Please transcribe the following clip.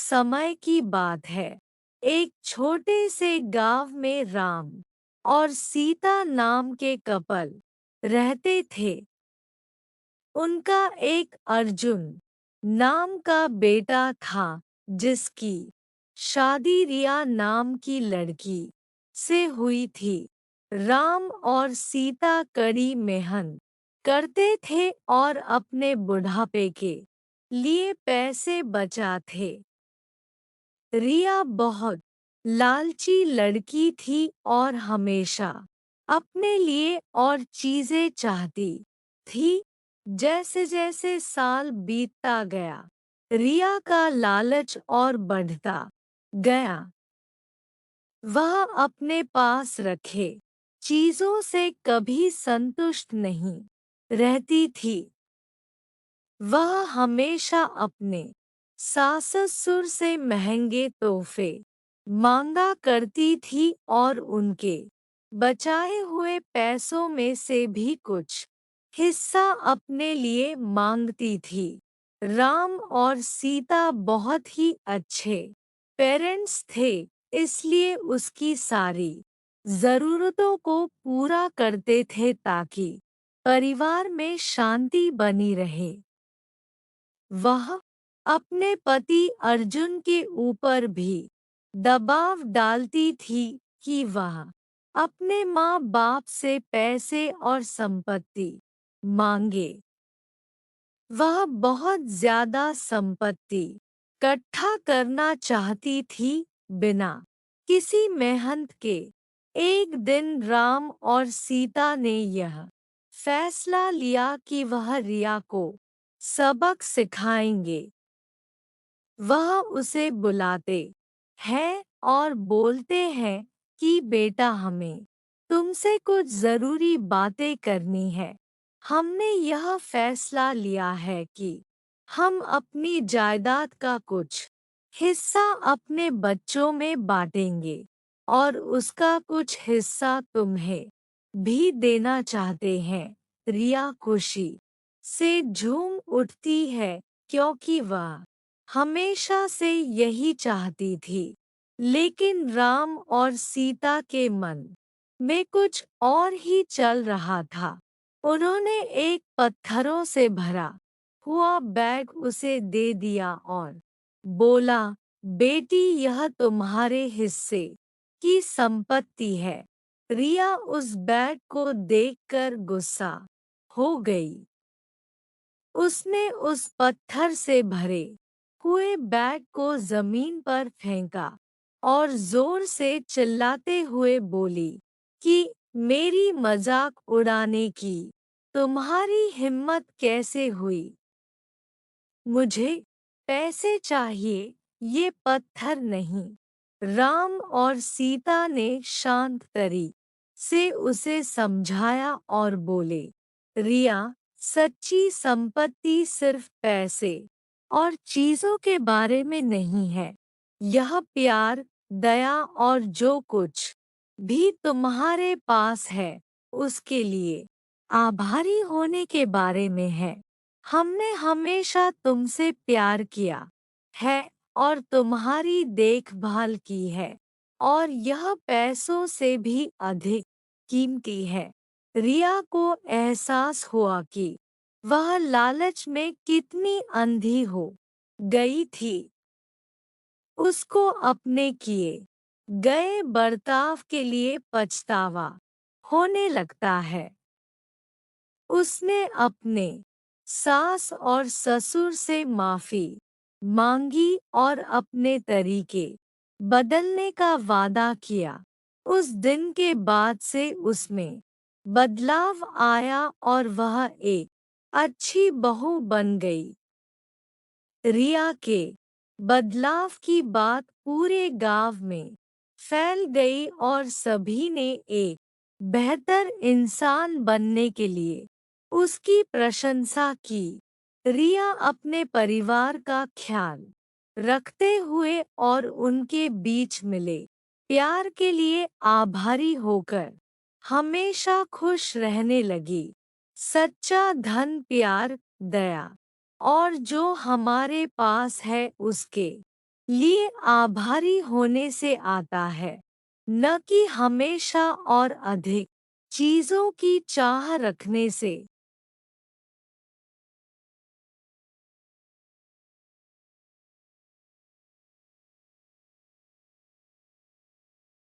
समय की बात है। एक छोटे से गांव में राम और सीता नाम के कपल रहते थे। उनका एक अर्जुन नाम का बेटा था, जिसकी शादी रिया नाम की लड़की से हुई थी। राम और सीता कड़ी मेहनत करते थे और अपने बुढ़ापे के लिए पैसे बचाते। रिया बहुत लालची लड़की थी और हमेशा अपने लिए और चीजें चाहती थी। जैसे जैसे साल बीतता गया, रिया का लालच और बढ़ता गया। वह अपने पास रखे चीजों से कभी संतुष्ट नहीं रहती थी। वह हमेशा अपने सास ससुर से महंगे तोहफे मांगा करती थी और उनके बचाए हुए पैसों में से भी कुछ हिस्सा अपने लिए मांगती थी। राम और सीता बहुत ही अच्छे पेरेंट्स थे, इसलिए उसकी सारी जरूरतों को पूरा करते थे ताकि परिवार में शांति बनी रहे। वह अपने पति अर्जुन के ऊपर भी दबाव डालती थी कि वह अपने माँ बाप से पैसे और संपत्ति मांगे। वह बहुत ज्यादा संपत्ति इकट्ठा करना चाहती थी, बिना किसी मेहनत के। एक दिन राम और सीता ने यह फैसला लिया कि वह रिया को सबक सिखाएंगे। वह उसे बुलाते हैं और बोलते हैं कि बेटा, हमें तुमसे कुछ जरूरी बातें करनी है। हमने यह फैसला लिया है कि हम अपनी जायदाद का कुछ हिस्सा अपने बच्चों में बांटेंगे और उसका कुछ हिस्सा तुम्हें भी देना चाहते हैं। रिया खुशी से झूम उठती है, क्योंकि वह हमेशा से यही चाहती थी। लेकिन राम और सीता के मन में कुछ और ही चल रहा था। उन्होंने एक पत्थरों से भरा हुआ बैग उसे दे दिया और बोला, बेटी, यह तुम्हारे हिस्से की संपत्ति है। रिया उस बैग को देखकर गुस्सा हो गई। उसने उस पत्थर से भरे हुए बैग को जमीन पर फेंका और जोर से चिल्लाते हुए बोली कि मेरी मजाक उड़ाने की तुम्हारी हिम्मत कैसे हुई? मुझे पैसे चाहिए, ये पत्थर नहीं। राम और सीता ने शांत तरीके से उसे समझाया और बोले, रिया, सच्ची संपत्ति सिर्फ पैसे और चीजों के बारे में नहीं है। यह प्यार, दया और जो कुछ भी तुम्हारे पास है, उसके लिए आभारी होने के बारे में है। हमने हमेशा तुमसे प्यार किया है और तुम्हारी देखभाल की है, और यह पैसों से भी अधिक कीमती है। रिया को एहसास हुआ कि वह लालच में कितनी अंधी हो गई थी। उसको अपने किए गए बर्ताव के लिए पछतावा होने लगता है। उसने अपने सास और ससुर से माफी मांगी और अपने तरीके बदलने का वादा किया। उस दिन के बाद से उसमें बदलाव आया और वह एक अच्छी बहू बन गई। रिया के बदलाव की बात पूरे गांव में फैल गई और सभी ने एक बेहतर इंसान बनने के लिए उसकी प्रशंसा की। रिया अपने परिवार का ख्याल रखते हुए और उनके बीच मिले प्यार के लिए आभारी होकर हमेशा खुश रहने लगी। सच्चा धन प्यार, दया और जो हमारे पास है उसके लिए आभारी होने से आता है, न कि हमेशा और अधिक चीजों की चाह रखने से।